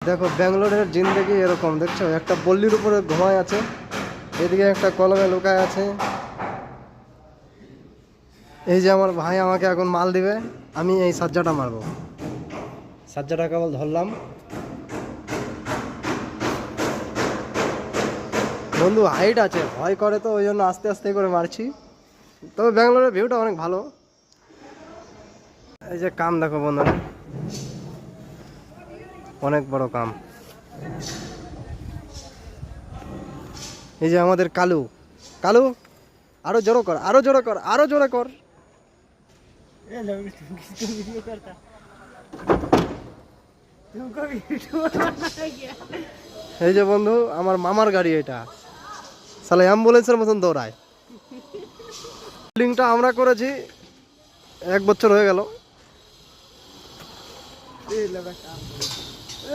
দেখো ব্যাঙ্গালোরের জিন্দেগি এরকম, দেখছো একটা পল্লীর উপরে ঘুমায় আছে, এদিকে একটা কলমে লুকায় আছে। এই যে আমার ভাই আমাকে এখন মাল দিবে, আমি এই সাজ্জাটা মারবো। সাজ্জাটা কেবল ধরলাম। বন্ধু হাইট আছে, ভয় করে তো ওই জন্য আস্তে আস্তে করে মারছি। তবে ব্যাঙ্গালোরের ভিউটা অনেক ভালো। এই যে কাম দেখো বন্ধুরা, অনেক বড় কাম। এই যে আমাদের কালু, কালু আরো জোরে কর, আরো জোরে কর, আরো জোরে কর। এই যে বন্ধু আমার মামার গাড়ি, এটা সালে অ্যাম্বুলেন্সের মতন দৌড়ায়। বিল্ডিংটা আমরা করেছি 1 বছর হয়ে গেল।